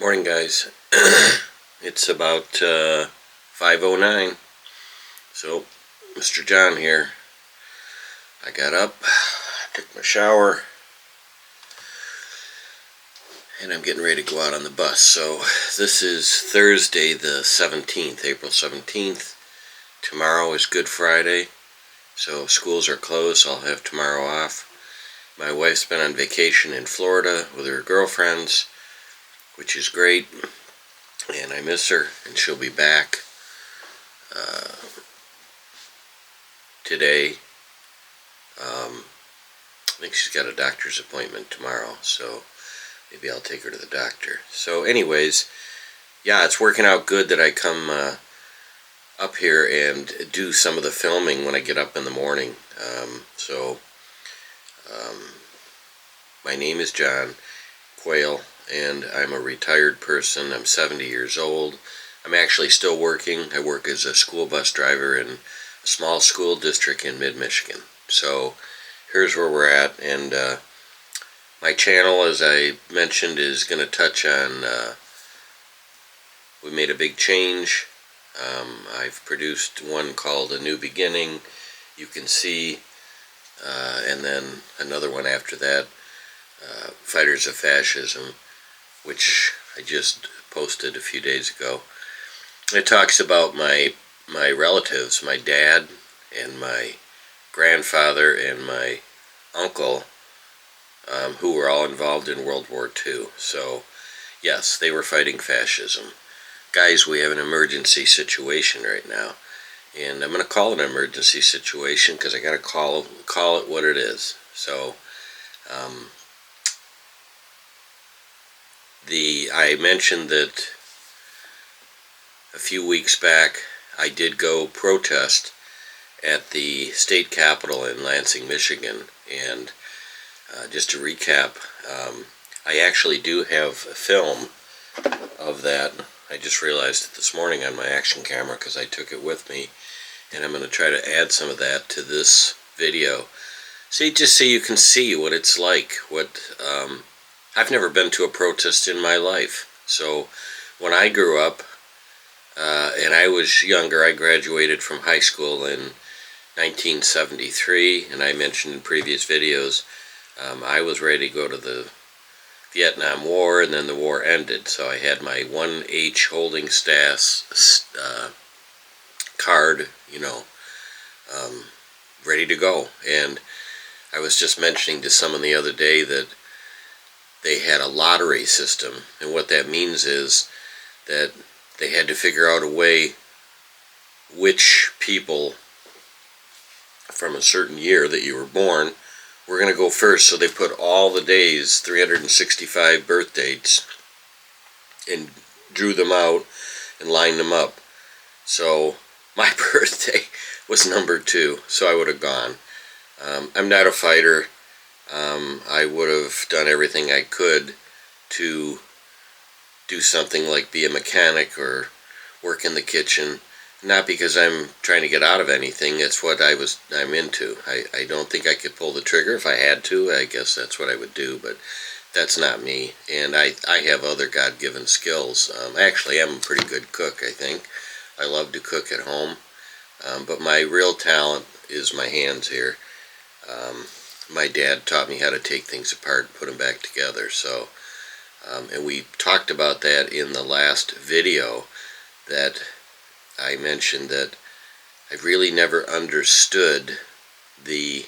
Morning, guys. It's about 5:09. So, Mr. John here. I got up, took my shower, and I'm getting ready to go out on the bus. So, this is Thursday the 17th, April 17th. Tomorrow is Good Friday, so schools are closed, so I'll have tomorrow off. My wife's been on vacation in Florida with her girlfriends, which is great, and I miss her, and she'll be back today. I think she's got a doctor's appointment tomorrow, so maybe I'll take her to the doctor. So anyways, yeah, it's working out good that I come up here and do some of the filming when I get up in the morning. My name is John Quayle, and I'm a retired person. I'm 70 years old. I'm actually still working. I work as a school bus driver in a small school district in mid-Michigan. So here's where we're at, and my channel, as I mentioned, is going to touch on, we made a big change. I've produced one called A New Beginning, you can see, and then another one after that, Fighters of Fascism, which I just posted a few days ago. It talks about my relatives, my dad and my grandfather and my uncle, who were all involved in World War II. So, yes, they were fighting fascism. Guys, we have an emergency situation right now, and I'm going to call it an emergency situation because I got to call it what it is. So, I mentioned that a few weeks back I did go protest at the state capitol in Lansing, Michigan, and just to recap, I actually do have a film of that. I just realized it this morning on my action camera because I took it with me, and I'm going to try to add some of that to this video. See, just so you can see what it's like. I've never been to a protest in my life. So when I grew up, and I was younger, I graduated from high school in 1973, and I mentioned in previous videos, I was ready to go to the Vietnam War, and then the war ended, so I had my 1H holding status card, ready to go. And I was just mentioning to someone the other day that they had a lottery system, and what that means is that they had to figure out a way which people from a certain year that you were born were going to go first. So they put all the days, 365 birth dates, and drew them out and lined them up. So my birthday was number 2, so I would have gone. I'm not a fighter. I would have done everything I could to do something like be a mechanic or work in the kitchen. Not because I'm trying to get out of anything, it's what I'm into. I don't think I could pull the trigger. If I had to, I guess that's what I would do, but that's not me. And I have other God-given skills. Actually, I'm a pretty good cook, I think. I love to cook at home. But my real talent is my hands here. My dad taught me how to take things apart and put them back together. So, and we talked about that in the last video, that I mentioned that I really never understood the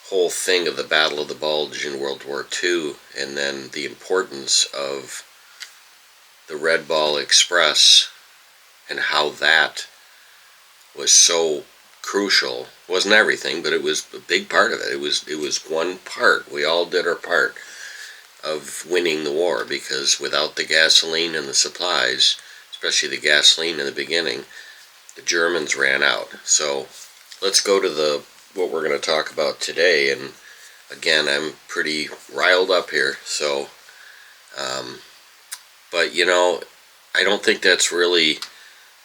whole thing of the Battle of the Bulge in World War II, and then the importance of the Red Ball Express and how that was so crucial. Wasn't everything, but it was a big part of it. It was one part. We all did our part of winning the war, because without the gasoline and the supplies, especially the gasoline in the beginning, the Germans ran out. So let's go to what we're going to talk about today. And again, I'm pretty riled up here. So, but I don't think that's really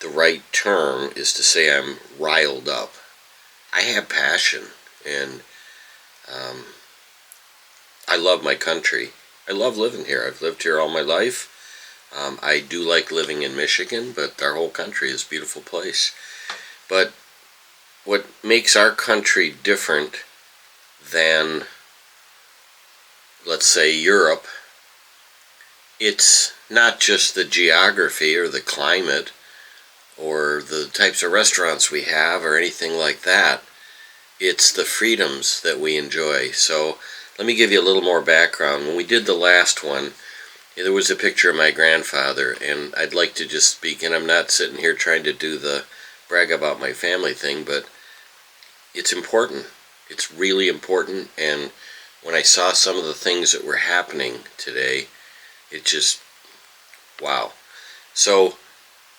the right term, is to say I'm riled up. I have passion, and I love my country, I love living here. I've lived here all my life. I do like living in Michigan, but our whole country is a beautiful place. But what makes our country different than, let's say, Europe, it's not just the geography or the climate or the types of restaurants we have or anything like that. It's the freedoms that we enjoy. So let me give you a little more background. When we did the last one, there was a picture of my grandfather, and I'd like to just speak, and I'm not sitting here trying to do the brag about my family thing, but it's important. It's really important, and when I saw some of the things that were happening today, it just, wow. So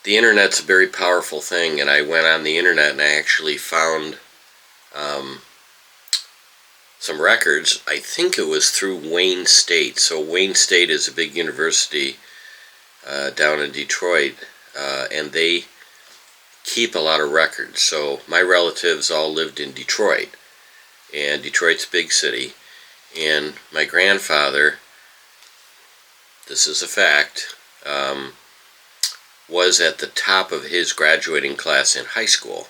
the internet's a very powerful thing, and I went on the internet and I actually found some records. I think it was through Wayne State. So Wayne State is a big university down in Detroit, and they keep a lot of records. So my relatives all lived in Detroit, and Detroit's a big city, and my grandfather, this is a fact, was at the top of his graduating class in high school.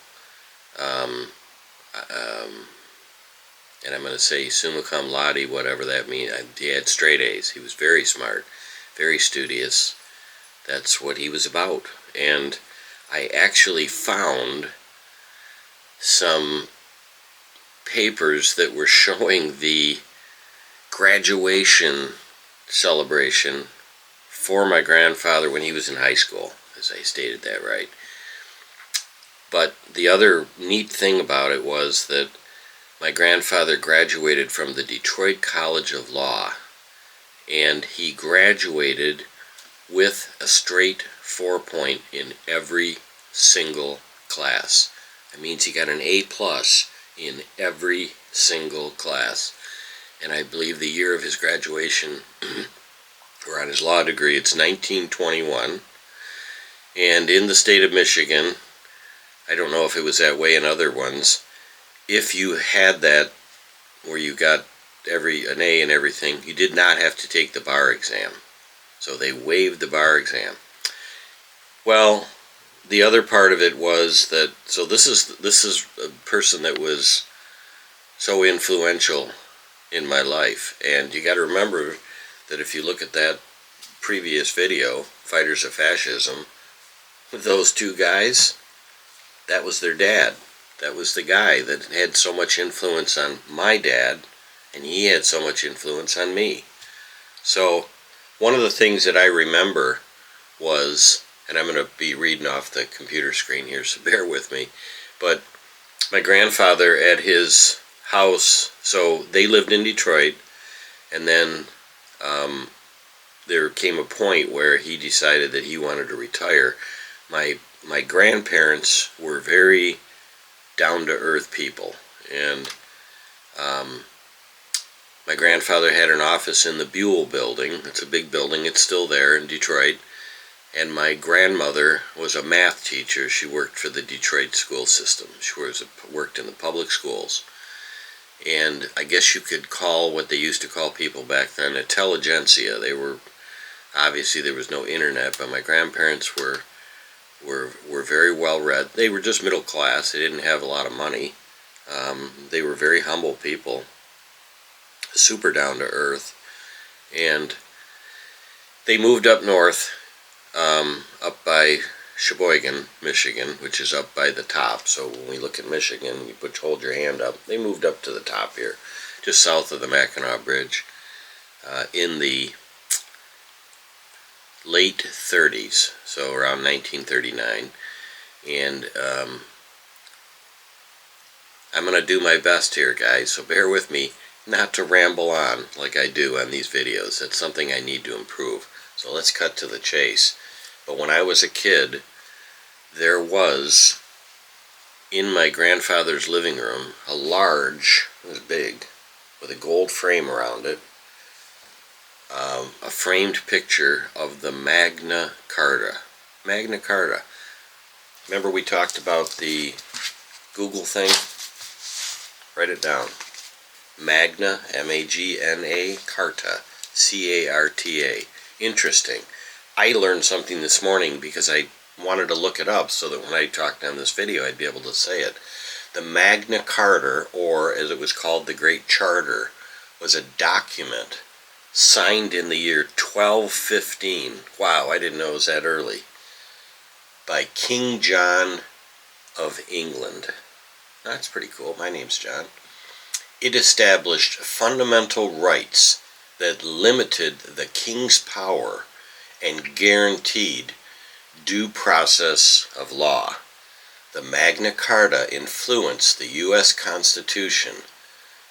And I'm going to say summa cum laude, whatever that means. He had straight A's. He was very smart, very studious. That's what he was about. And I actually found some papers that were showing the graduation celebration for my grandfather when he was in high school, as I stated that right. But the other neat thing about it was that my grandfather graduated from the Detroit College of Law, and he graduated with a straight 4-point in every single class. That means he got an A+ in every single class. And I believe the year of his graduation, or on his law degree, it's 1921. And in the state of Michigan, I don't know if it was that way in other ones, if you had that where you got an A and everything, you did not have to take the bar exam. So they waived the bar exam. Well, the other part of it was that, so this is a person that was so influential in my life. And you got to remember that if you look at that previous video, Fighters of Fascism, those two guys, that was their dad. That was the guy that had so much influence on my dad, and he had so much influence on me. So one of the things that I remember was, and I'm going to be reading off the computer screen here, so bear with me, but my grandfather at his house, so they lived in Detroit, and then there came a point where he decided that he wanted to retire. My grandparents were very down-to-earth people, and my grandfather had an office in the Buell building. It's a big building. It's still there in Detroit. And my grandmother was a math teacher. She worked for the Detroit school system. She worked in the public schools. And I guess you could call what they used to call people back then intelligentsia. They were, obviously there was no internet, but my grandparents were very well read. They were just middle class. They didn't have a lot of money. They were very humble people, super down to earth, and they moved up north, up by Sheboygan, Michigan, which is up by the top. So when we look at Michigan, you hold your hand up. They moved up to the top here, just south of the Mackinac Bridge, in the late 30s, so around 1939, and I'm going to do my best here, guys, so bear with me not to ramble on like I do on these videos. That's something I need to improve. So let's cut to the chase. But when I was a kid, there was, in my grandfather's living room, a large, it was big, with a gold frame around it, a framed picture of the Magna Carta. Magna Carta. Remember we talked about the Google thing? Write it down. Magna, M-A-G-N-A, Carta. C-A-R-T-A. Interesting. I learned something this morning because I wanted to look it up so that when I talked on this video I'd be able to say it. The Magna Carta, or as it was called, the Great Charter, was a document signed in the year 1215. Wow, I didn't know it was that early. By King John of England. That's pretty cool. My name's John. It established fundamental rights that limited the king's power and guaranteed due process of law. The Magna Carta influenced the U.S. Constitution,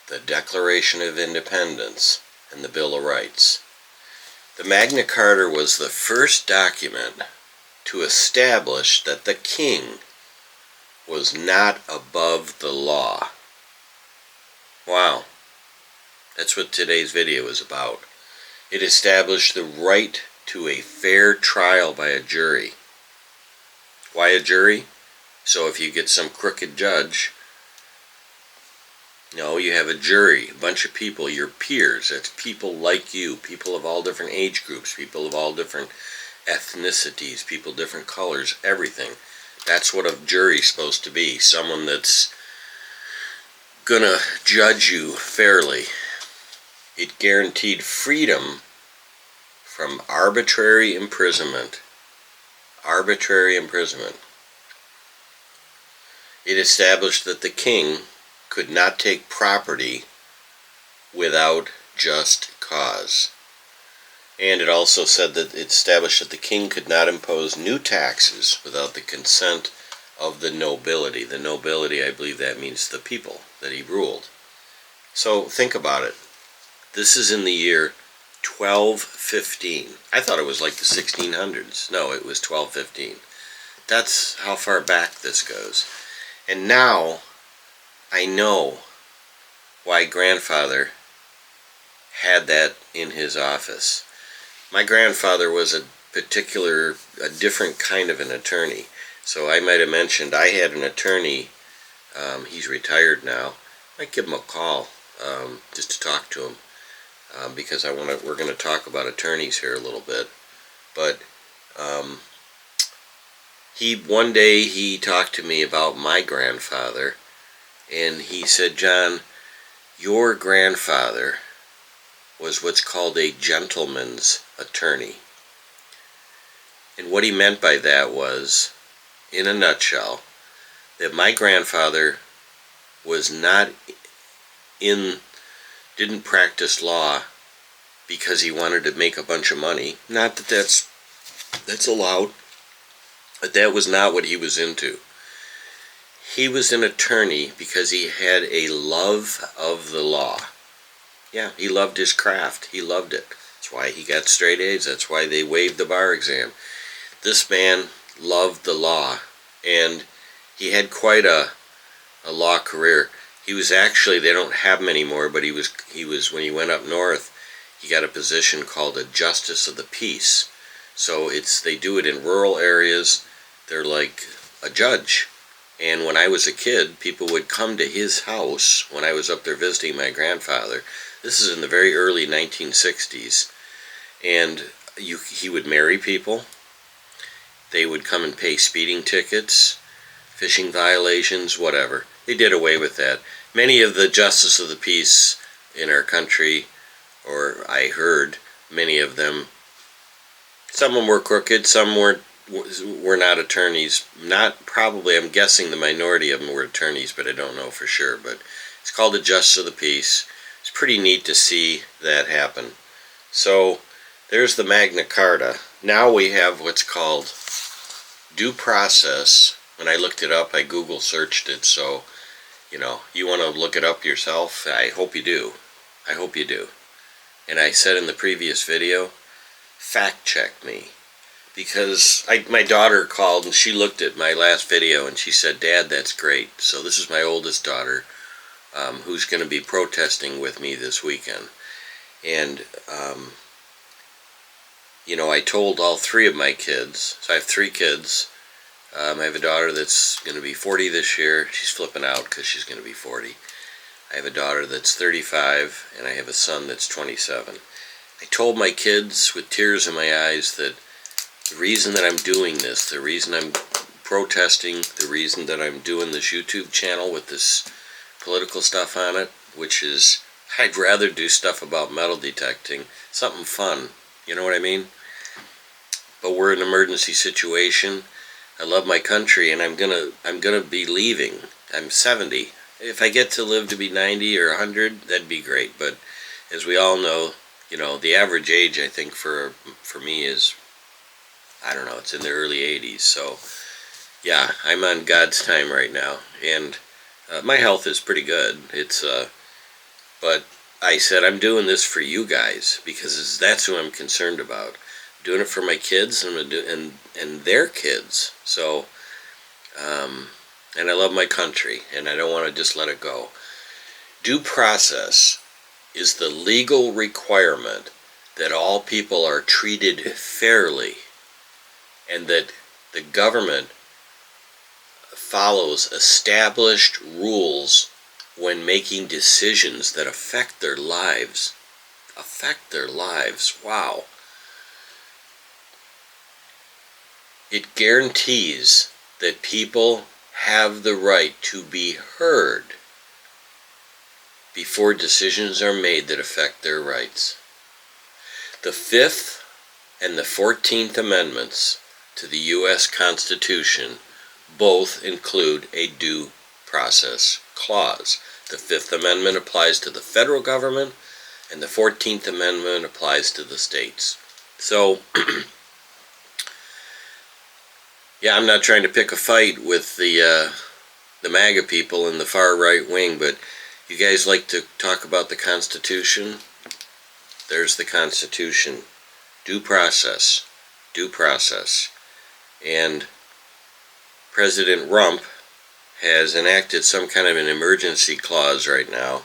the Declaration of Independence, and the Bill of Rights. The Magna Carta was the first document to establish that the king was not above the law. Wow. That's what today's video is about. It established the right to a fair trial by a jury. Why a jury? So if you get some crooked judge, no, you have a jury, a bunch of people, your peers. That's people like you, people of all different age groups, people of all different ethnicities, people different colors, everything. That's what a jury's supposed to be. Someone that's gonna judge you fairly. It guaranteed freedom from arbitrary imprisonment. Arbitrary imprisonment. It established that the king could not take property without just cause. And it also said that it established that the king could not impose new taxes without the consent of the nobility. The nobility, I believe that means the people that he ruled. So think about it. This is in the year 1215. I thought it was like the 1600s. No, it was 1215. That's how far back this goes. And now I know why grandfather had that in his office. My grandfather was a different kind of an attorney. So I might have mentioned I had an attorney, he's retired now. I might give him a call just to talk to him because we're going to talk about attorneys here a little bit. But one day he talked to me about my grandfather, and he said, John, your grandfather was what's called a gentleman's attorney. And what he meant by that was, in a nutshell, that my grandfather was didn't practice law because he wanted to make a bunch of money. Not that that's allowed, but that was not what he was into. He was an attorney because he had a love of the law. Yeah, he loved his craft. He loved it. That's why he got straight A's. That's why they waived the bar exam. This man loved the law, and he had quite a law career. He was actually, they don't have him anymore, but he was when he went up north, he got a position called a Justice of the Peace. So they do it in rural areas. They're like a judge. And when I was a kid, people would come to his house when I was up there visiting my grandfather. This is in the very early 1960s. And he would marry people. They would come and pay speeding tickets, fishing violations, whatever. They did away with that. Many of the Justice of the Peace in our country, or I heard many of them, some of them were crooked, some were not attorneys. Probably, I'm guessing the minority of them were attorneys, but I don't know for sure. But it's called the Justice of the Peace. It's pretty neat to see that happen. So there's the Magna Carta. Now we have what's called due process. When I looked it up, I Google searched it, so you want to look it up yourself. I hope you do. I hope you do. And I said in the previous video, fact check me. Because my daughter called and she looked at my last video and she said, Dad, that's great. So this is my oldest daughter who's going to be protesting with me this weekend. And, I told all three of my kids, so I have 3 kids. I have a daughter that's going to be 40 this year. She's flipping out because she's going to be 40. I have a daughter that's 35, and I have a son that's 27. I told my kids with tears in my eyes that the reason that I'm doing this, the reason I'm protesting, the reason that I'm doing this YouTube channel with this political stuff on it, which is, I'd rather do stuff about metal detecting, something fun, you know what I mean? But we're in an emergency situation. I love my country, and I'm gonna be leaving. I'm 70. If I get to live to be 90 or 100, that'd be great. But as we all know, the average age, I think, for me is, I don't know, it's in the early 80s. So yeah, I'm on God's time right now, and my health is pretty good. But I said I'm doing this for you guys because that's who I'm concerned about. I'm doing it for my kids, and I'm gonna do and their kids. So, and I love my country, and I don't want to just let it go. Due process is the legal requirement that all people are treated fairly, and that the government follows established rules when making decisions that affect their lives. Wow. It guarantees that people have the right to be heard before decisions are made that affect their rights. The 5th and the 14th Amendments to the U.S. Constitution both include a due process clause. The 5th Amendment applies to the federal government, and the 14th Amendment applies to the states. So, yeah, I'm not trying to pick a fight with the MAGA people in the far right wing, but you guys like to talk about the Constitution? There's the Constitution. Due process. Due process. And President Rump has enacted some kind of an emergency clause right now,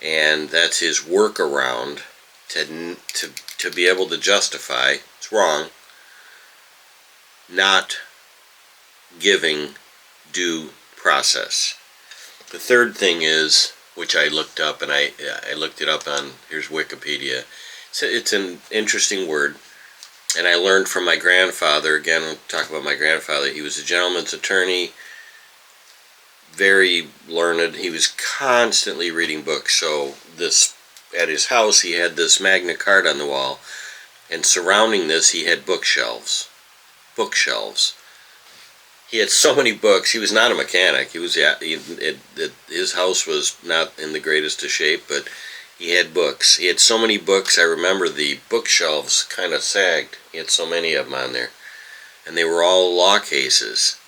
and that's his workaround to be able to justify, it's wrong, not giving due process. The third thing is, which I looked up, and I looked it up on, here's Wikipedia. It's an interesting word, and I learned from my grandfather. Again, I'll talk about my grandfather. He was a gentleman's attorney, very learned. He was constantly reading books. So at his house, he had this Magna Carta on the wall, and surrounding this, he had bookshelves. He had so many books. He was not a mechanic. His house was not in the greatest of shape, but he had books. He had so many books. I remember the bookshelves kind of sagged. He had so many of them on there, and they were all law cases.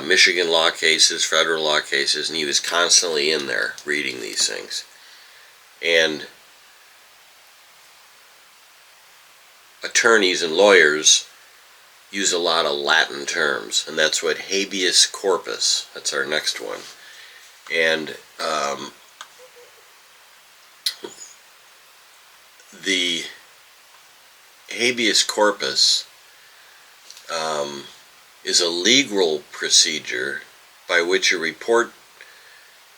Michigan law cases, federal law cases, and he was constantly in there reading these things. And attorneys and lawyers use a lot of Latin terms, and that's what habeas corpus, that's our next one. And the habeas corpus is a legal procedure by which a report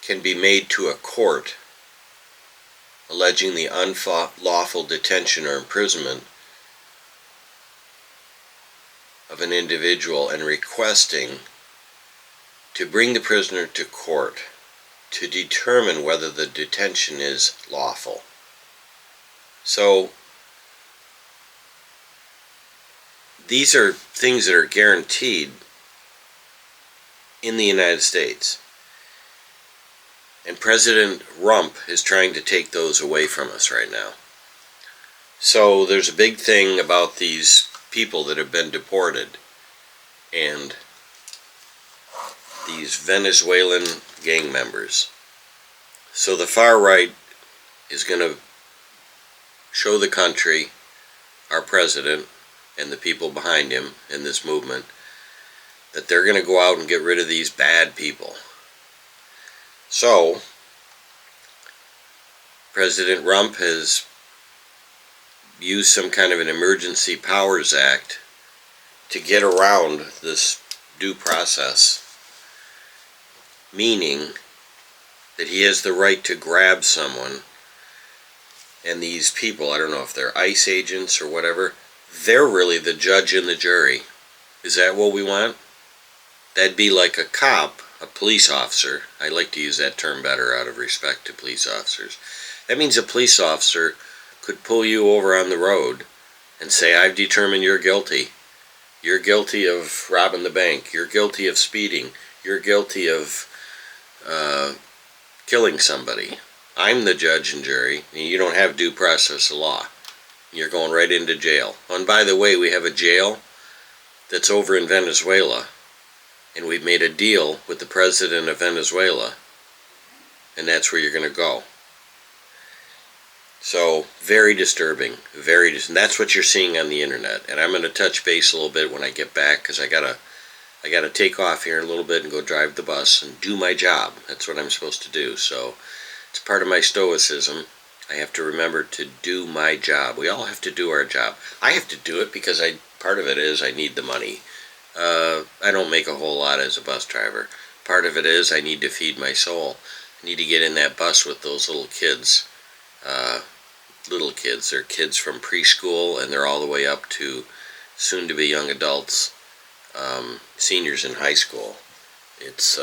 can be made to a court alleging the unlawful detention or imprisonment of an individual and requesting to bring the prisoner to court to determine whether the detention is lawful. So these are things that are guaranteed in the United States. And President Rump is trying to take those away from us right now. So there's a big thing about these people that have been deported, and these Venezuelan gang members. So the far right is going to show the country, our president, and the people behind him in this movement, that they're going to go out and get rid of these bad people. So, President Rump has used some kind of an Emergency Powers Act to get around this due process, meaning that he has the right to grab someone And these people, I don't know if they're ICE agents or whatever, they're really the judge and the jury. Is that what we want? That'd be like a cop, a police officer. I like to use that term better out of respect to police officers. That means a police officer could pull you over on the road and say, I've determined you're guilty. You're guilty of robbing the bank. You're guilty of speeding. You're guilty of killing somebody. I'm the judge and jury, and you don't have due process of law. You're going right into jail. And by the way, we have a jail that's over in Venezuela, and we've made a deal with the president of Venezuela, and that's where you're going to go. So, very disturbing, and that's what you're seeing on the internet. And I'm going to touch base a little bit when I get back, because I gotta take off here a little bit and go drive the bus and do my job. That's what I'm supposed to do. So, it's part of my stoicism. I have to remember to do my job. We all have to do our job. I have to do it because part of it is I need the money. I don't make a whole lot as a bus driver. Part of it is I need to feed my soul. I need to get in that bus with those little kids. They're kids from preschool, and they're all the way up to soon-to-be young adults, seniors in high school. It's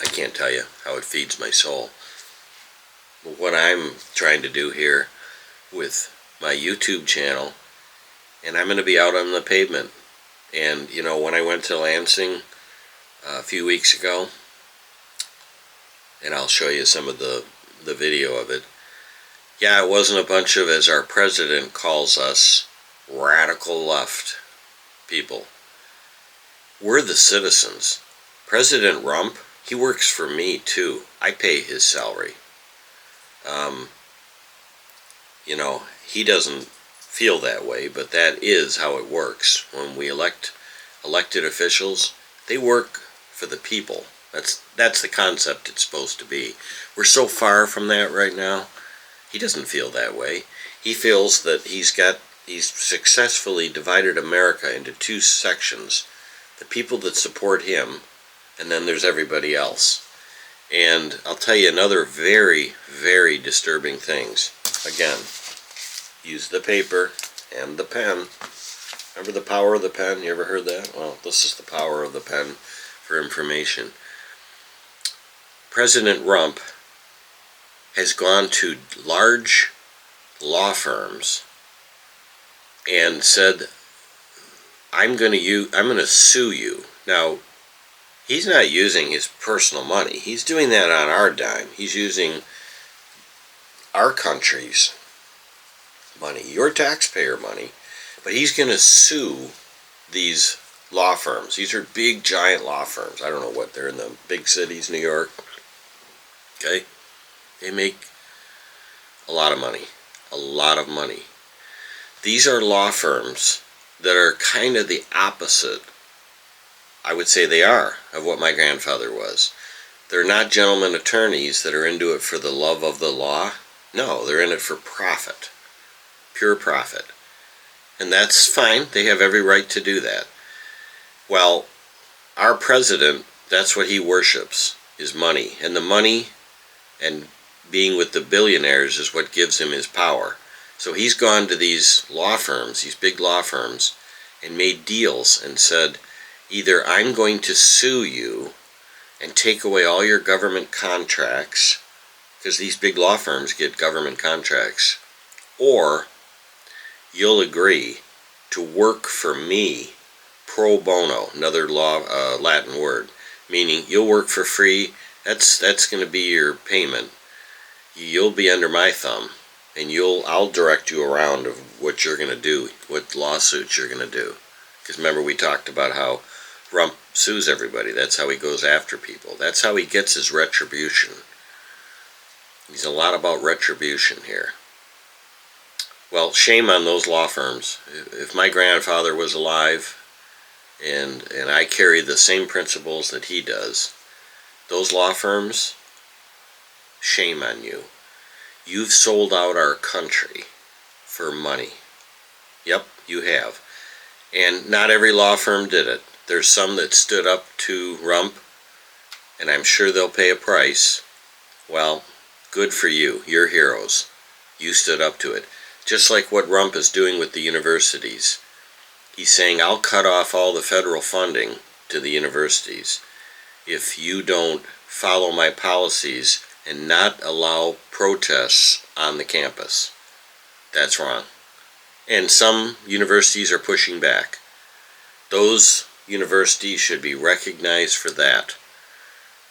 I can't tell you how it feeds my soul. But what I'm trying to do here with my YouTube channel, and I'm going to be out on the pavement. And, when I went to Lansing a few weeks ago, and I'll show you some of the video of it. Yeah, it wasn't a bunch of, as our president calls us, radical left people. We're the citizens. President Rump, he works for me too. I pay his salary. He doesn't feel that way, but that is how it works. When we elected officials, they work for the people. That's the concept it's supposed to be. We're so far from that right now. He doesn't feel that way. He feels that he's successfully divided America into two sections. The people that support him, and then there's everybody else. And I'll tell you another very, very disturbing things. Again, use the paper and the pen. Remember the power of the pen? You ever heard that? Well, this is the power of the pen for information. President Rump has gone to large law firms and said, I'm going to sue you. Now, he's not using his personal money. He's doing that on our dime. He's using our country's money, your taxpayer money, but he's going to sue these law firms. These are big, giant law firms. I don't know what they're in the big cities, New York. Okay? They make a lot of money. A lot of money. These are law firms that are kind of the opposite, I would say they are, of what my grandfather was. They're not gentlemen attorneys that are into it for the love of the law. No, they're in it for profit. Pure profit. And that's fine. They have every right to do that. Well, our president, that's what he worships, is money. And the money and being with the billionaires is what gives him his power. So he's gone to these law firms, these big law firms, and made deals and said, either I'm going to sue you and take away all your government contracts, because these big law firms get government contracts, or you'll agree to work for me pro bono, another Latin word, meaning you'll work for free. That's going to be your payment. You'll be under my thumb, and I'll direct you around of what you're going to do, what lawsuits you're going to do. Because remember, we talked about how Rump sues everybody. That's how he goes after people. That's how he gets his retribution. He's a lot about retribution here. Well, shame on those law firms. If my grandfather was alive and I carry the same principles that he does, those law firms, shame on you. You've sold out our country for money. Yep, you have. And not every law firm did it. There's some that stood up to Rump, and I'm sure they'll pay a price. Well, good for you. You're heroes. You stood up to it. Just like what Rump is doing with the universities. He's saying, I'll cut off all the federal funding to the universities if you don't follow my policies and not allow protests on the campus. That's wrong. And some universities are pushing back. Those universities should be recognized for that.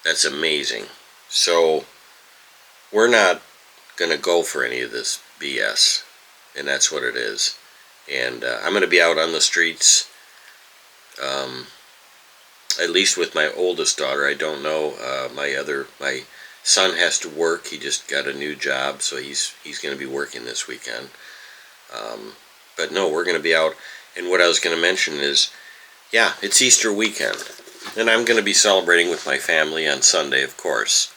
That's amazing. So we're not going to go for any of this BS, and that's what it is. And I'm going to be out on the streets, at least with my oldest daughter. I don't know. My son has to work. He just got a new job, so he's going to be working this weekend. But no, we're going to be out. And what I was going to mention is, yeah, it's Easter weekend, and I'm going to be celebrating with my family on Sunday, of course.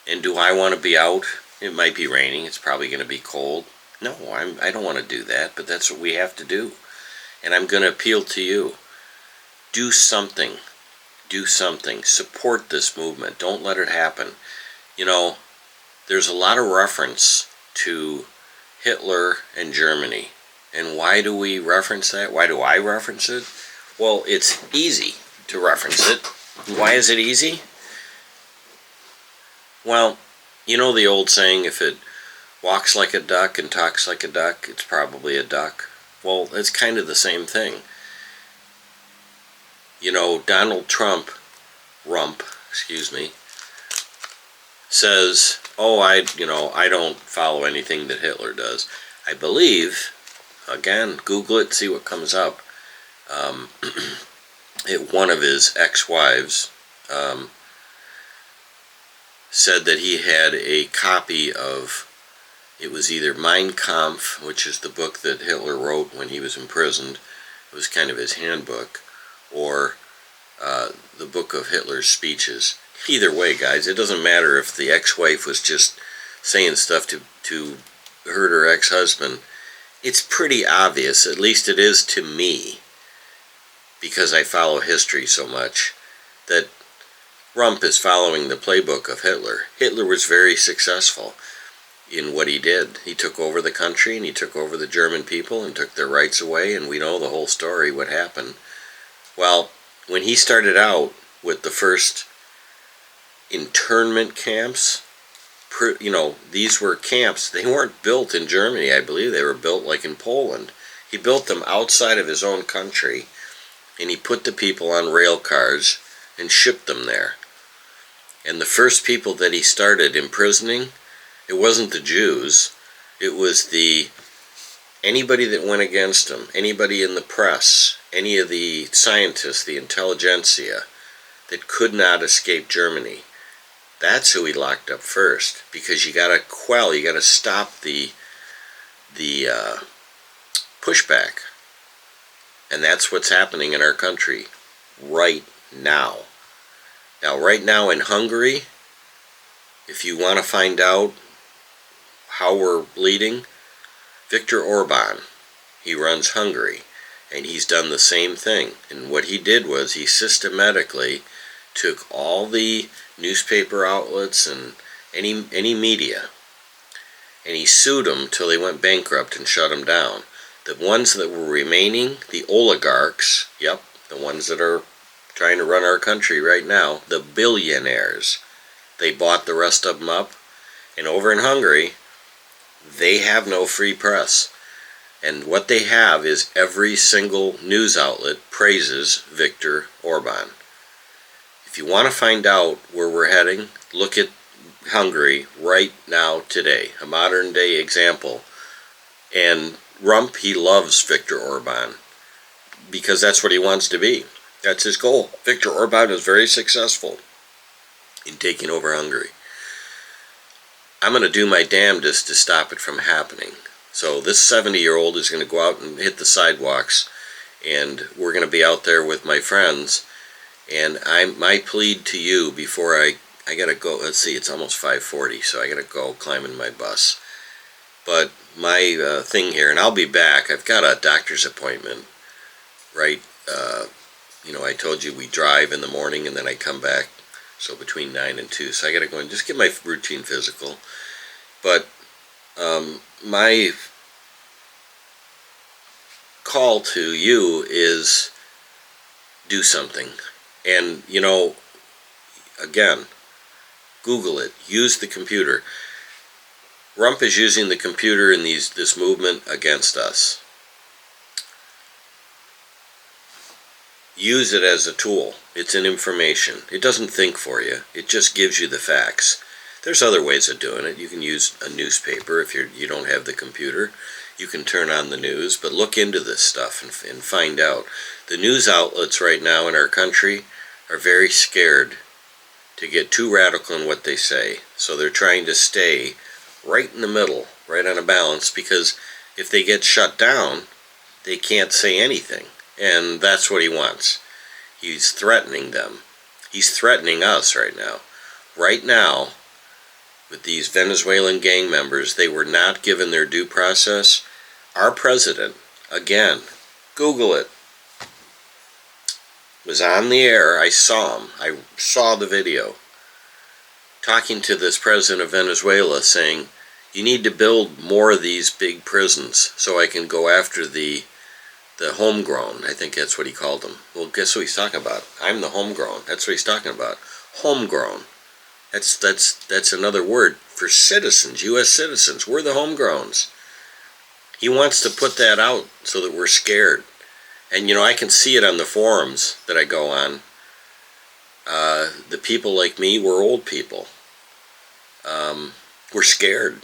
And do I want to be out? It might be raining. It's probably going to be cold. No, I don't want to do that, but that's what we have to do. And I'm going to appeal to you. Do something. Do something. Support this movement. Don't let it happen. You know, there's a lot of reference to Hitler and Germany. And why do we reference that? Why do I reference it? Well, it's easy to reference it. Why is it easy? Well, you know the old saying, if it walks like a duck and talks like a duck, it's probably a duck. Well, it's kind of the same thing. You know, Donald Trump, rump, says, oh, I don't follow anything that Hitler does. I believe, again, Google it, see what comes up. One of his ex-wives said that he had a copy of, it was either Mein Kampf, which is the book that Hitler wrote when he was imprisoned. It was kind of his handbook, or the book of Hitler's speeches. Either way, guys, it doesn't matter if the ex-wife was just saying stuff to hurt her ex-husband. It's pretty obvious, at least it is to me, because I follow history so much, that Rump is following the playbook of Hitler. Hitler was very successful in what he did. He took over the country, and he took over the German people and took their rights away, and we know the whole story, what happened. Well, when he started out with the first internment camps, these were camps. They weren't built in Germany, I believe. They were built like in Poland. He built them outside of his own country, and he put the people on rail cars and shipped them there. And the first people that he started imprisoning, it wasn't the Jews, it was anybody that went against him, anybody in the press, any of the scientists, the intelligentsia, that could not escape Germany. That's who he locked up first, because you got to stop the pushback. And that's what's happening in our country right now. Now, right now in Hungary, if you want to find out how we're bleeding, Viktor Orban, he runs Hungary, and he's done the same thing. And what he did was he systematically took all the newspaper outlets and any media, and he sued them till they went bankrupt and shut them down. The ones that were remaining, the oligarchs, yep, the ones that are trying to run our country right now, the billionaires, they bought the rest of them up. And over in Hungary, they have no free press. And what they have is every single news outlet praises Viktor Orban. If you want to find out where we're heading, look at Hungary right now today, a modern day example. And Rump, he loves Viktor Orban because that's what he wants to be. That's his goal. Viktor Orban is very successful in taking over Hungary. I'm going to do my damnedest to stop it from happening. So this 70-year-old is going to go out and hit the sidewalks, and we're going to be out there with my friends. And my plead to you before I got to go, let's see, it's almost 5:40, so I got to go climb in my bus. But my thing here, and I'll be back, I've got a doctor's appointment, right? I told you we drive in the morning and then I come back so between 9 and 2. So I got to go and just get my routine physical. But my call to you is do something. And, you know, again, Google it. Use the computer. Rump is using the computer in this movement against us. Use it as a tool. It's an information. It doesn't think for you. It just gives you the facts. There's other ways of doing it. You can use a newspaper if you don't have the computer. You can turn on the news, but look into this stuff and find out. The news outlets right now in our country are very scared to get too radical in what they say. So they're trying to stay right in the middle, right on a balance, because if they get shut down, they can't say anything. And that's what he wants. He's threatening them. He's threatening us right now. Right now, with these Venezuelan gang members, they were not given their due process. Our president, again, Google it, was on the air. I saw him. I saw the video. Talking to this president of Venezuela saying, you need to build more of these big prisons so I can go after the homegrown. I think that's what he called them. Well, guess what he's talking about? I'm the homegrown. That's what he's talking about. Homegrown. That's another word for citizens, U.S. citizens. We're the homegrowns. He wants to put that out so that we're scared. And, you know, I can see it on the forums that I go on. The people like me, we're old people. We're scared.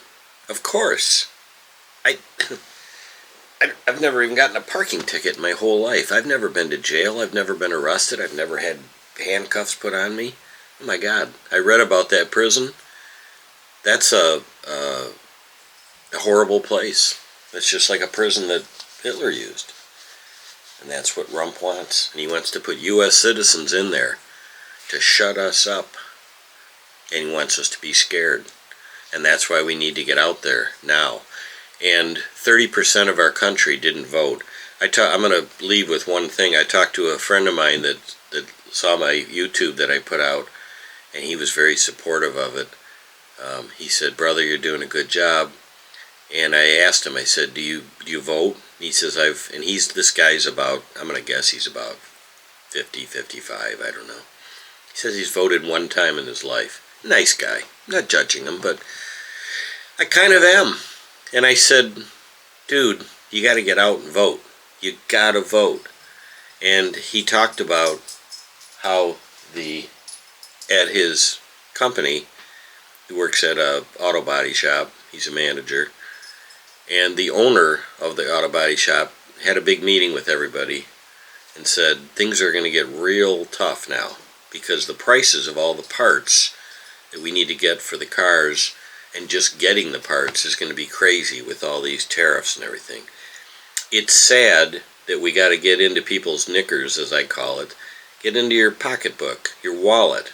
Of course. I've never even gotten a parking ticket in my whole life. I've never been to jail. I've never been arrested. I've never had handcuffs put on me. Oh my God. I read about that prison. That's a horrible place. It's just like a prison that Hitler used. And that's what Rump wants. And he wants to put U.S. citizens in there to shut us up. And he wants us to be scared. And that's why we need to get out there now. And 30% of our country didn't vote. I'm going to leave with one thing. I talked to a friend of mine that saw my YouTube that I put out, and he was very supportive of it. He said, brother, you're doing a good job. And I asked him, I said, do you vote? And he says, this guy's about, I'm going to guess he's about 50, 55, I don't know. He says he's voted one time in his life. Nice guy. Not judging him, but I kind of am. And I said, dude, you got to get out and vote. You got to vote. And he talked about how at his company, he works at a auto body shop. He's a manager. And the owner of the auto body shop had a big meeting with everybody and said things are going to get real tough now because the prices of all the parts that we need to get for the cars and just getting the parts is going to be crazy with all these tariffs and everything. It's sad that we got to get into people's knickers, as I call it, get into your pocketbook, your wallet.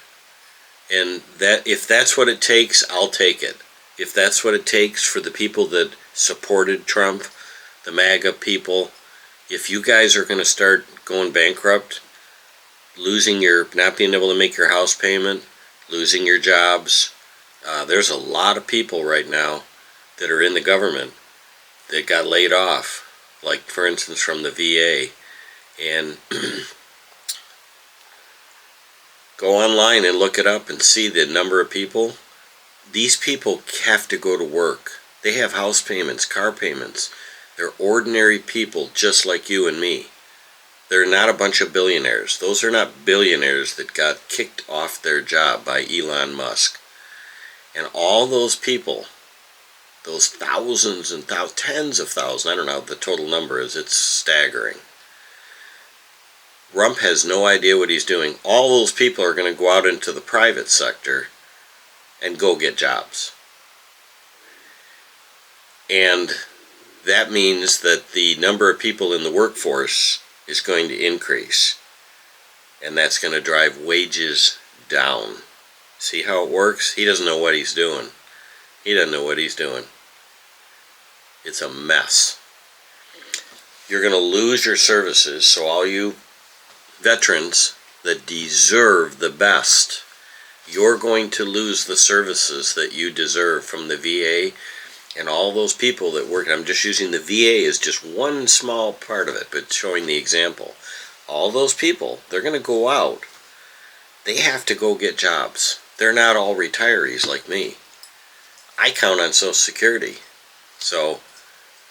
And that if that's what it takes, I'll take it. If that's what it takes for the people that supported Trump, the MAGA people, if you guys are going to start going bankrupt, not being able to make your house payment, losing your jobs, there's a lot of people right now that are in the government that got laid off, like for instance from the VA. And go online and look it up and see the number of people. These people have to go to work. They have house payments, car payments. They're ordinary people just like you and me. They're not a bunch of billionaires. Those are not billionaires that got kicked off their job by Elon Musk. And all those people, those thousands and tens of thousands, I don't know what the total number is, it's staggering. Rump has no idea what he's doing. All those people are going to go out into the private sector and go get jobs. And that means that the number of people in the workforce is going to increase. And that's going to drive wages down. See how it works? He doesn't know what he's doing. He doesn't know what he's doing. It's a mess. You're going to lose your services, so all you veterans that deserve the best, you're going to lose the services that you deserve from the VA and all those people that work. I'm just using the VA as just one small part of it, but showing the example. All those people, they're going to go out. They have to go get jobs. They're not all retirees like me. I count on Social Security. So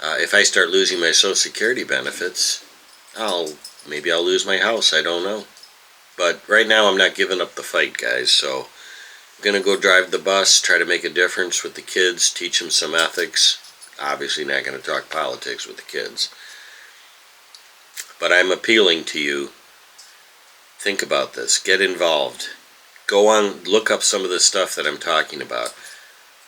if I start losing my Social Security benefits, maybe I'll lose my house. I don't know. But right now I'm not giving up the fight, guys. So I'm going to go drive the bus, try to make a difference with the kids, teach them some ethics. Obviously not going to talk politics with the kids. But I'm appealing to you. Think about this. Get involved. Go on, look up some of the stuff that I'm talking about.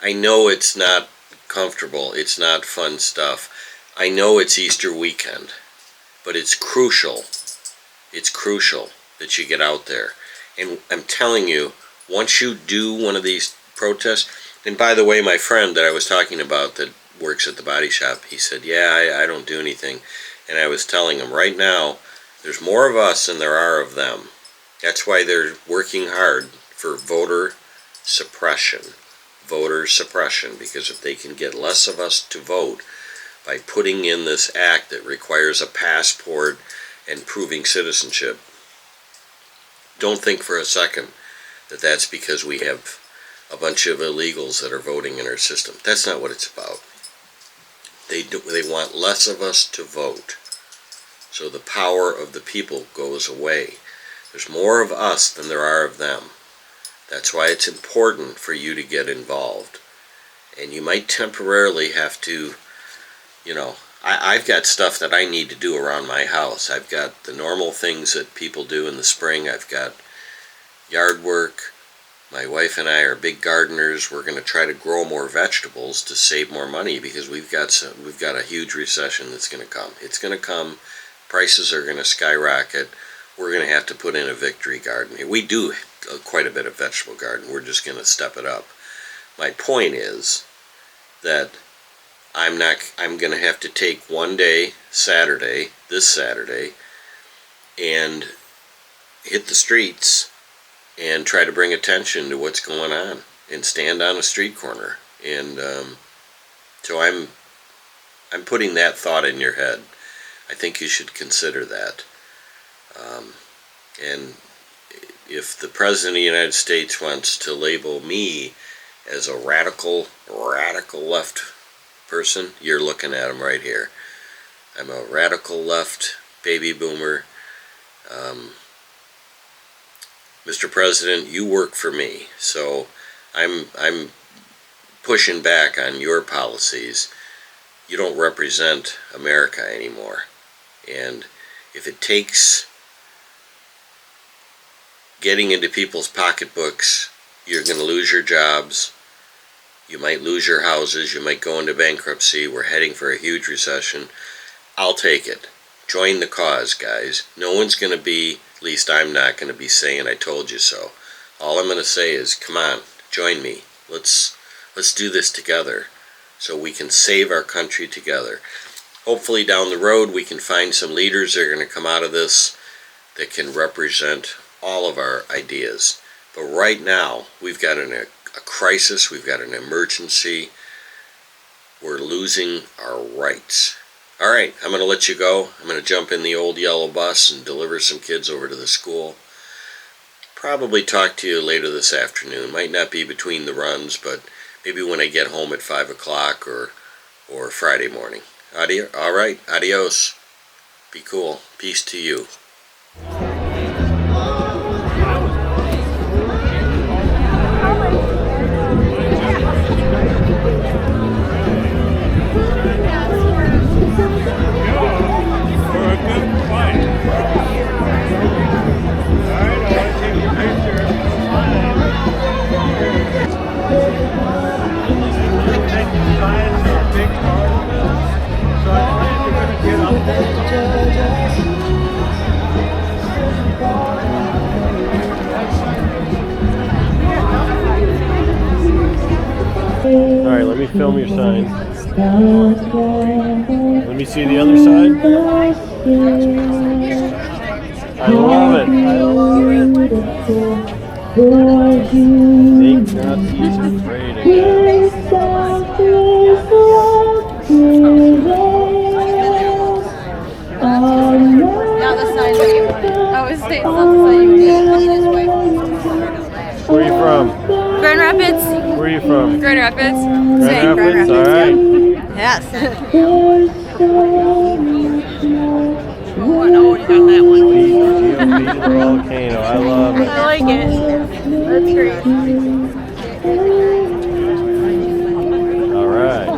I know it's not comfortable. It's not fun stuff. I know it's Easter weekend. But it's crucial. It's crucial that you get out there. And I'm telling you, once you do one of these protests, and by the way, my friend that I was talking about that works at the body shop, he said, yeah, I don't do anything. And I was telling him, right now, there's more of us than there are of them. That's why they're working hard for voter suppression. Voter suppression, because if they can get less of us to vote by putting in this act that requires a passport and proving citizenship, don't think for a second that that's because we have a bunch of illegals that are voting in our system. That's not what it's about. They want less of us to vote. So the power of the people goes away. There's more of us than there are of them. That's why it's important for you to get involved. And you might temporarily have to, I've got stuff that I need to do around my house. I've got the normal things that people do in the spring. I've got yard work. My wife and I are big gardeners. We're going to try to grow more vegetables to save more money because we've got a huge recession that's going to come. It's going to come. Prices are going to skyrocket. We're going to have to put in a victory garden. We do quite a bit of vegetable garden. We're just going to step it up. My point is that I'm going to have to take one day, this Saturday, and hit the streets and try to bring attention to what's going on and stand on a street corner. And so I'm putting that thought in your head. I think you should consider that. And if the President of the United States wants to label me as a radical left person, you're looking at him right here. I'm a radical left baby boomer. Mr. President, you work for me, so I'm pushing back on your policies. You don't represent America anymore. And if it takes getting into people's pocketbooks, you're going to lose your jobs. You might lose your houses. You might go into bankruptcy. We're heading for a huge recession. I'll take it. Join the cause, guys. No one's going to be, at least I'm not going to be saying I told you so. All I'm going to say is, come on, join me. Let's do this together so we can save our country together. Hopefully down the road we can find some leaders that are going to come out of this that can represent all of our ideas. But right now we've got a crisis, we've got an emergency. We're losing our rights. All right, I'm going to let you go. I'm going to jump in the old yellow bus and deliver some kids over to the school. Probably talk to you later this afternoon. Might not be between the runs, but maybe when I get home at 5 o'clock or Friday morning. All right, adios. Be cool. Peace to you. Alright, let me film your sign. Let me see the other side. I love it. I love it. Think not, he's afraid again. Not the sign that you wanted. I was saying it's not the sign you wanted. Where are you from? Grand Rapids. Where are you from? Grand Rapids. Grand Rapids? Alright. Yes. Feel feeding the volcano. I love it. I like it. That's great. Alright.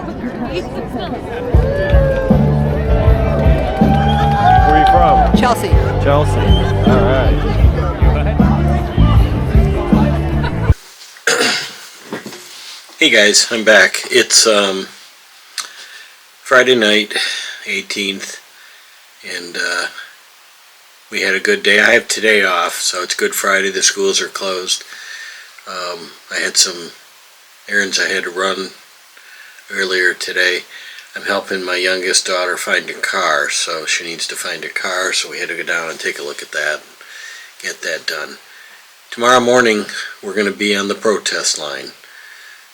Where are you from? Chelsea. Chelsea. Alright. Hey guys, I'm back. It's Friday night, 18th, and we had a good day. I have today off, so it's Good Friday. The schools are closed. I had some errands I had to run earlier today. I'm helping my youngest daughter find a car, so she needs to find a car, so we had to go down and take a look at that, get that done. Tomorrow morning, we're going to be on the protest line.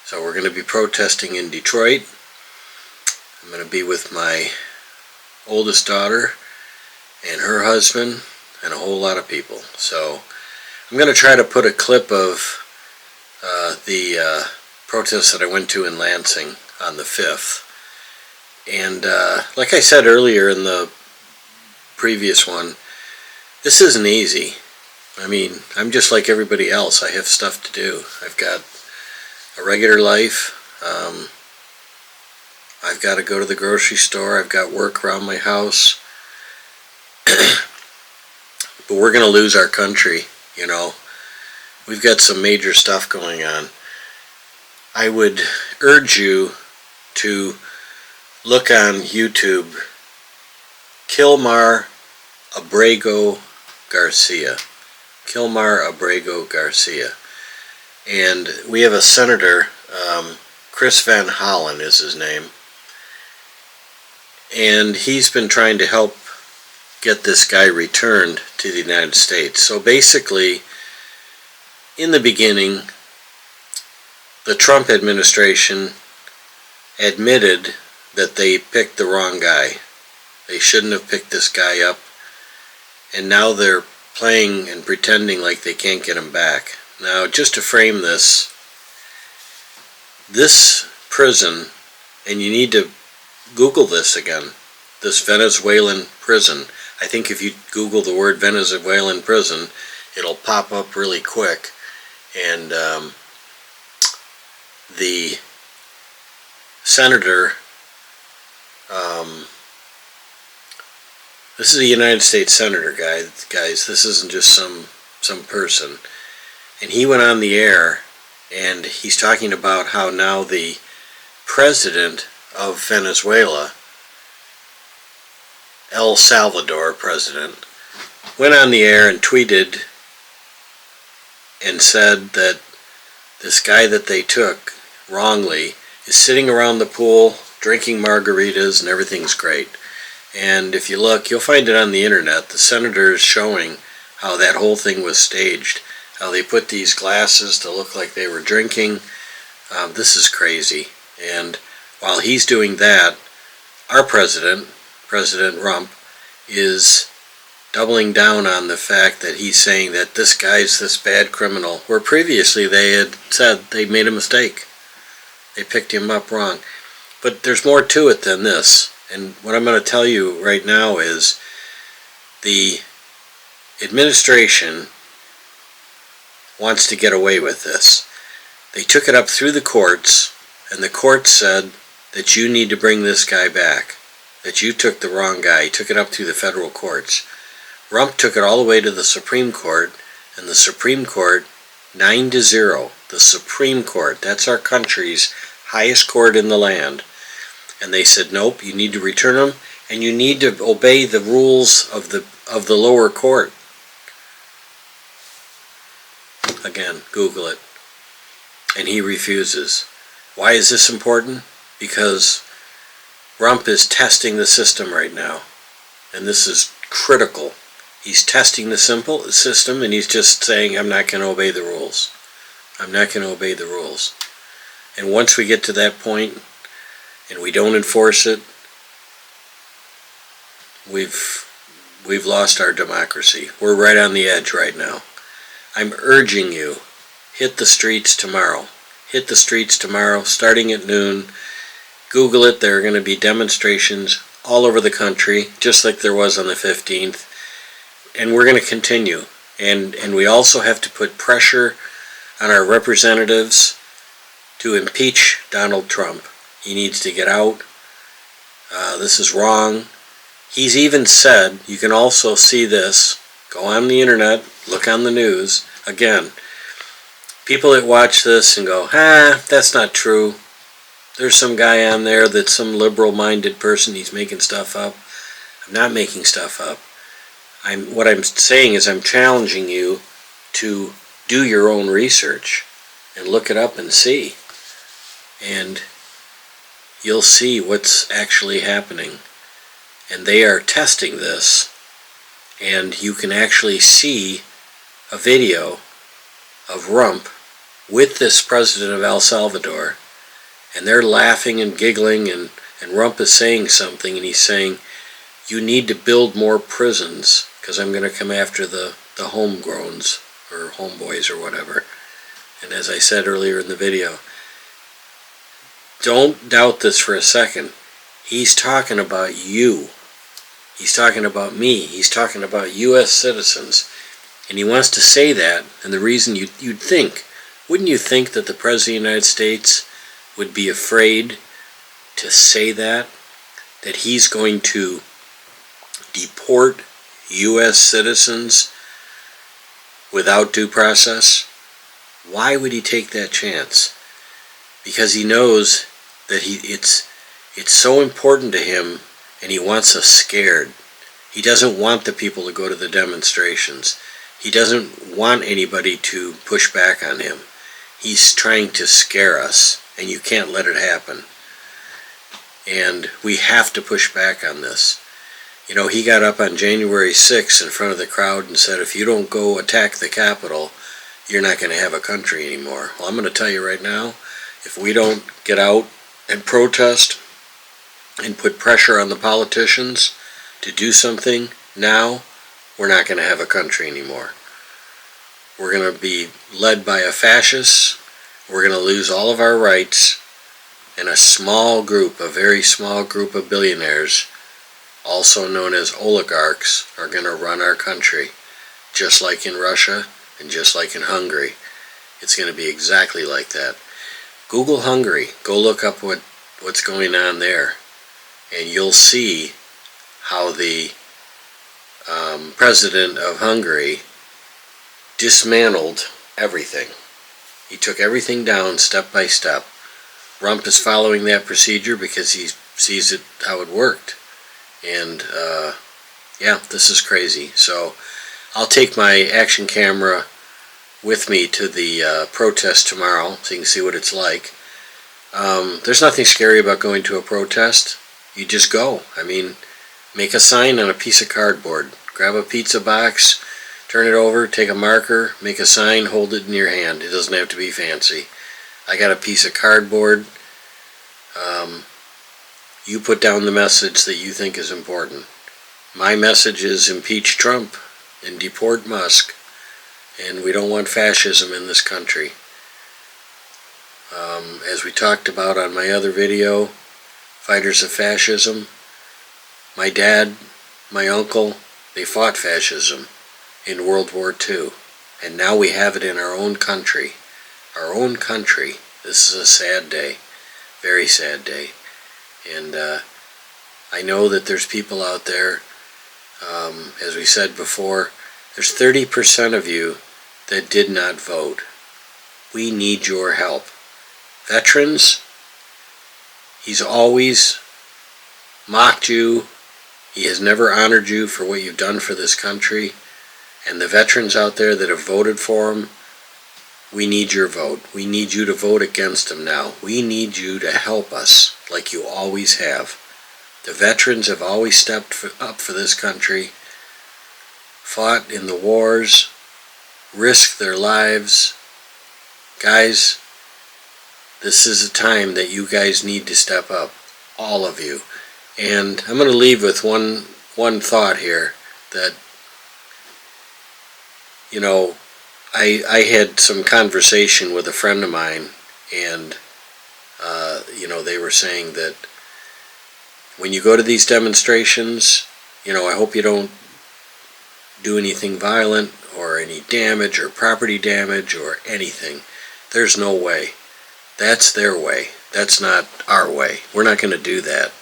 So we're going to be protesting in Detroit. I'm going to be with my oldest daughter and her husband and a whole lot of people. So I'm going to try to put a clip of the protest that I went to in Lansing on the 5th. And like I said earlier in the previous one, this isn't easy. I mean, I'm just like everybody else. I have stuff to do. I've got a regular life. I've got to go to the grocery store. I've got work around my house. But we're going to lose our country, you know. We've got some major stuff going on. I would urge you to look on YouTube, Kilmar Abrego Garcia. Kilmar Abrego Garcia. And we have a senator, Chris Van Hollen is his name, and he's been trying to help get this guy returned to the United States. So basically, in the beginning, the Trump administration admitted that they picked the wrong guy. They shouldn't have picked this guy up, and now they're playing and pretending like they can't get him back. Now, just to frame this prison, and you need to Google this again, this Venezuelan prison. I think if you Google the word Venezuelan prison, it'll pop up really quick. And the senator, this is a United States senator, guys. This isn't just some person. And he went on the air, and he's talking about how now the president of Venezuela, El Salvador president, went on the air and tweeted and said that this guy that they took wrongly is sitting around the pool drinking margaritas and everything's great. And if you look, you'll find it on the internet. The senator is showing how that whole thing was staged, how they put these glasses to look like they were drinking. This is crazy. And while he's doing that, our president, President Rump, is doubling down on the fact that he's saying that this guy's this bad criminal, where previously they had said they made a mistake. They picked him up wrong. But there's more to it than this. And what I'm going to tell you right now is the administration wants to get away with this. They took it up through the courts, and the courts said that you need to bring this guy back, that you took the wrong guy. He took it up through the federal courts. Rump took it all the way to the Supreme Court, and the Supreme Court, 9-0, the Supreme Court, that's our country's highest court in the land, and they said, nope, you need to return him, and you need to obey the rules of the lower court. Again, Google it. And he refuses. Why is this important? Because Rump is testing the system right now. And this is critical. He's testing the system, and he's just saying, I'm not going to obey the rules. rules. I'm not going to obey the rules. And once we get to that point and we don't enforce it, we've lost our democracy. We're right on the edge right now. I'm urging you, hit the streets tomorrow. Hit the streets tomorrow, starting at noon. Google it. There are going to be demonstrations all over the country, just like there was on the 15th. And we're going to continue. And we also have to put pressure on our representatives to impeach Donald Trump. He needs to get out. This is wrong. He's even said, you can also see this, go on the internet, look on the news. Again, people that watch this and go, that's not true. There's some guy on there that's some liberal-minded person, he's making stuff up. I'm not making stuff up. What I'm saying is I'm challenging you to do your own research and look it up and see. And you'll see what's actually happening. And they are testing this, and you can actually see a video of Rump with this president of El Salvador, and they're laughing and giggling, and Rump is saying something, and he's saying, you need to build more prisons, because I'm going to come after the homegrowns, or homeboys, or whatever. And as I said earlier in the video, don't doubt this for a second. He's talking about you. He's talking about me. He's talking about U.S. citizens. And he wants to say that, and the reason you'd think, wouldn't you think that the President of the United States would be afraid to say that? That he's going to deport U.S. citizens without due process? Why would he take that chance? Because he knows that it's so important to him, and he wants us scared. He doesn't want the people to go to the demonstrations. He doesn't want anybody to push back on him. He's trying to scare us, and you can't let it happen. And we have to push back on this. You know, he got up on January 6th in front of the crowd and said, if you don't go attack the Capitol, you're not going to have a country anymore. Well, I'm going to tell you right now, if we don't get out and protest and put pressure on the politicians to do something now, we're not going to have a country anymore. We're going to be led by a fascist. We're going to lose all of our rights, and a small group, a very small group of billionaires, also known as oligarchs, are going to run our country, just like in Russia and just like in Hungary. It's going to be exactly like that. Google Hungary. Go look up what's going on there, and you'll see how the president of Hungary dismantled everything. He took everything down step by step. Rump is following that procedure because he sees it how it worked. And yeah, this is crazy. So I'll take my action camera with me to the protest tomorrow so you can see what it's like. There's nothing scary about going to a protest. You just go. I mean, make a sign on a piece of cardboard. Grab a pizza box, turn it over, take a marker, make a sign, hold it in your hand. It doesn't have to be fancy. I got a piece of cardboard. You put down the message that you think is important. My message is impeach Trump and deport Musk. And we don't want fascism in this country. As we talked about on my other video, Fighters of Fascism, my dad, my uncle, they fought fascism in World War II. And now we have it in our own country. Our own country. This is a sad day. Very sad day. And I know that there's people out there, as we said before, there's 30% of you that did not vote. We need your help. Veterans, he's always mocked you. He has never honored you for what you've done for this country. And the veterans out there that have voted for him, we need your vote. We need you to vote against him now. We need you to help us like you always have. The veterans have always stepped up for this country, fought in the wars, risked their lives, guys, this is a time that you guys need to step up, all of you. And I'm going to leave with one thought here that, you know, I had some conversation with a friend of mine, and you know, they were saying that when you go to these demonstrations, you know, I hope you don't do anything violent or any damage or property damage or anything. There's no way. That's their way. That's not our way. We're not going to do that.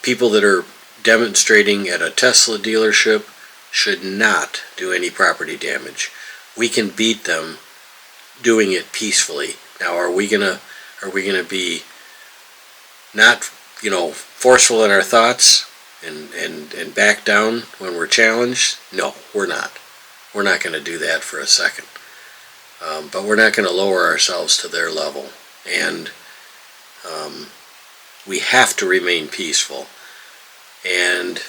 People that are demonstrating at a Tesla dealership should not do any property damage. We can beat them doing it peacefully. Now, are we gonna be not, you know, forceful in our thoughts and back down when we're challenged? No, we're not. We're not going to do that for a second. But we're not going to lower ourselves to their level. And we have to remain peaceful. And,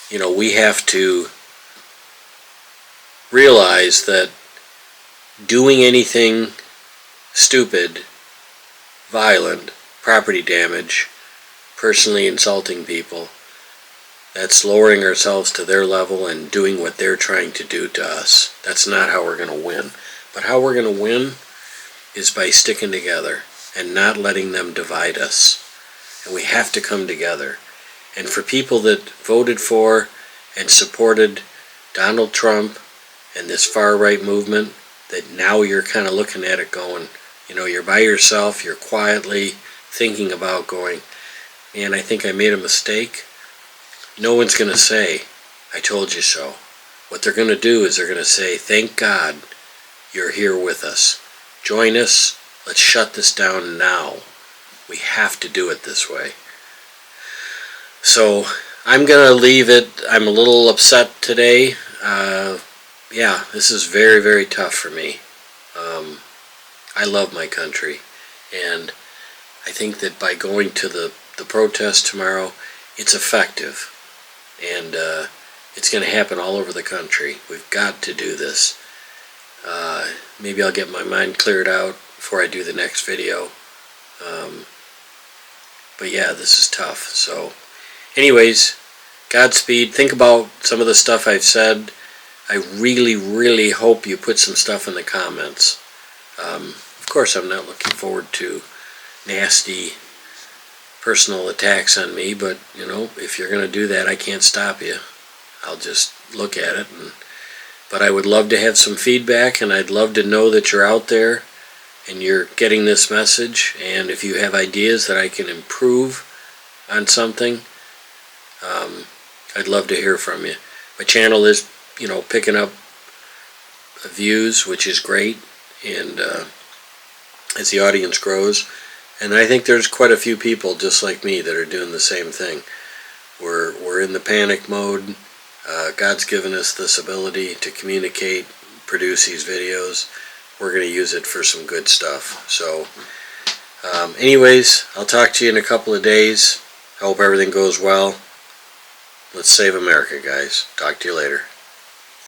you know, we have to realize that doing anything stupid, violent, property damage, personally insulting people, that's lowering ourselves to their level and doing what they're trying to do to us. That's not how we're going to win. But how we're going to win is by sticking together and not letting them divide us. And we have to come together. And for people that voted for and supported Donald Trump and this far-right movement, that now you're kind of looking at it going, you know, you're by yourself, you're quietly thinking about going, man, I think I made a mistake. No one's going to say, I told you so. What they're going to do is they're going to say, thank God you're here with us. Join us. Let's shut this down now. We have to do it this way. So I'm going to leave it. I'm a little upset today. Yeah, this is very, very tough for me. I love my country. And I think that by going to the protest tomorrow, it's effective. And it's going to happen all over the country. We've got to do this. Maybe I'll get my mind cleared out before I do the next video. But yeah, this is tough. So anyways, Godspeed. Think about some of the stuff I've said. I really, really hope you put some stuff in the comments. Of course, I'm not looking forward to nasty personal attacks on me, but, you know, if you're going to do that, I can't stop you. I'll just look at it. But I would love to have some feedback, and I'd love to know that you're out there and you're getting this message. And if you have ideas that I can improve on something, I'd love to hear from you. My channel is, you know, picking up views, which is great, and as the audience grows. And I think there's quite a few people just like me that are doing the same thing. We're in the panic mode. God's given us this ability to communicate, produce these videos. We're going to use it for some good stuff. So anyways, I'll talk to you in a couple of days. I hope everything goes well. Let's save America, guys. Talk to you later.